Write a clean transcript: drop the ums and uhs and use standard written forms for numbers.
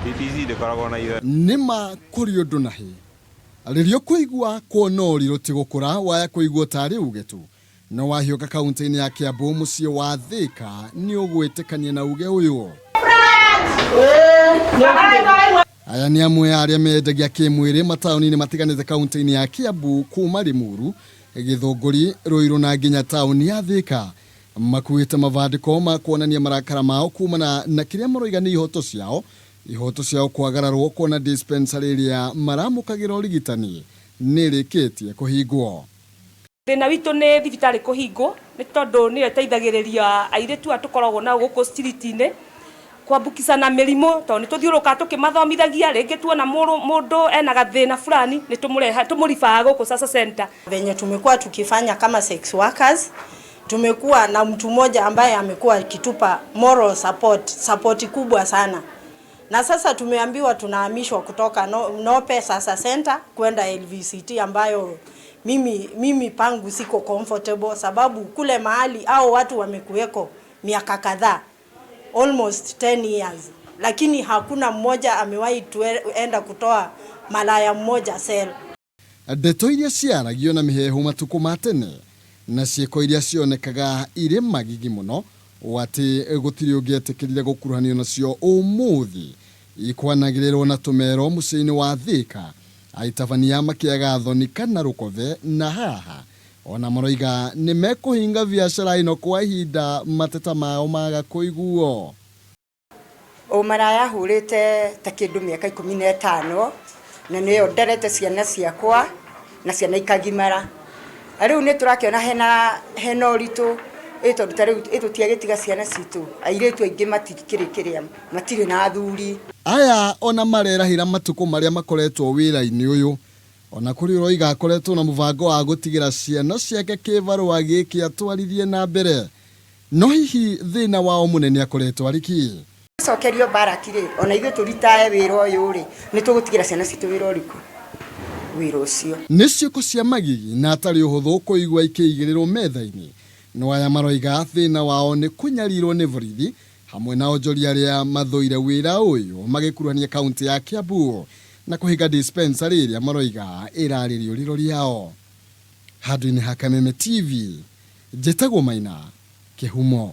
DTC ndikoragwo na ithe nima kuri undu nahi aririo kuigua kuona ũrirũ ti gũkũra waya kuigua tarĩ uge tu no wahioka kaunti-inĩ ya Kiambu muciĩ wa Thika nĩ ũgwĩtĩkania na uge ũyũ. Aya nĩ amwe ya arĩa mendagia kĩmwĩrĩ mataũni-inĩ matiganĩte kaunti-inĩ ya Kiambu kuma Limuru, Gĩthũngũri, Ruiru na nginya taũni ya Thika, makuĩte mavandĩko ma kuonania marakara mao kumana na kĩrĩa maroiga nĩ ihoto ciao kwagararwo kuona dispensary ĩrĩa maramũkagĩra ũrigitani nĩrĩkĩtie kũhingwo. Thĩna witũ nĩ thibitarĩ kũhingwo nĩ tondũ nĩyo ĩteithagĩrĩria airĩtu a tũkoragwo nao gũkũ street-inĩ kwambukisana mĩrimũ, tondũ nĩ tũthiũrũka tũkĩmathomithagia, rĩngĩ tuona mũndũ ena gathĩna fulani nĩ tũmũribaga gũkũ Sasa Center. Venye tumekuwa tukifanya kama sex workers, tumekuwa na mtu mmoja ambaye amekuwa akitupa moral support kubwa sana. Na sasa tumeambiwa tunahamishwa kutoka Nope Sasa Center kwenda LVCT ambayo mimi pangu siko comfortable, sababu kule mahali au watu wamekuweko miaka kadhaa, almost 10 years, lakini hakuna mmoja amewahi tuenda kutoa malaya mmoja cell. Ndeto iria ciaragio na mihehu matuko ma tene na ciĩko iria cionekaga irĩ magigi mũno wati gũtirĩ ũngĩetĩkĩrire gũkuruhanio nacio ũmũthĩ ikwanagĩrĩrwo na tũmero mũciĩ-inĩ wa Thika, aitabania makĩaga thoni kana rũkove na haha ona maroiga nĩ mekũhinga biacara ĩno kwa ihinda mateta mao maga kũiguo. Ũmaraya hũrĩte ta kĩndũ mĩaka 15 na nĩyo nderete ciana ciakwa na ciana ikagimara. Rĩu nĩ tũrakĩona hena ũritũ tondũ tarĩu tũtiagĩtiga ciana citũ, airĩtu aingĩ matikĩrĩkĩrĩa matirĩ na athuri. Aya ona marerahĩra matuko marĩa makoretwo wĩra-inĩ ũyũ, ona kũrĩ ũroiga akoretwo na mũbango wa gũtigĩra ciana ciake kĩbarũa gĩkĩ atwarithie na mbere, no hihi thĩna wao mũnene akoretwo arĩki. Cokerio barakire ona ithuĩ tũritae wĩra ũyũ rĩ nĩ tũgũtigĩra ciana citũ wĩra ũrĩkũ wĩra ũcio. Nĩ ciĩko cia magigi na atarĩ ũhũthũ kũigua ikĩigĩrĩrwo metha-inĩ, no aya maroiga thĩna wao nĩ kũnyarirwo nĩ borithi hamwe na onjoria arĩa mathũire wĩra ũyũ magĩkuruhania kaunti ya Kiambu na kũhinga dispensary ĩrĩa maroiga ĩrarĩ rĩũrĩro rĩao. Handũ-inĩ ha Kameme TV, njĩtagwo Maina Kĩhumo.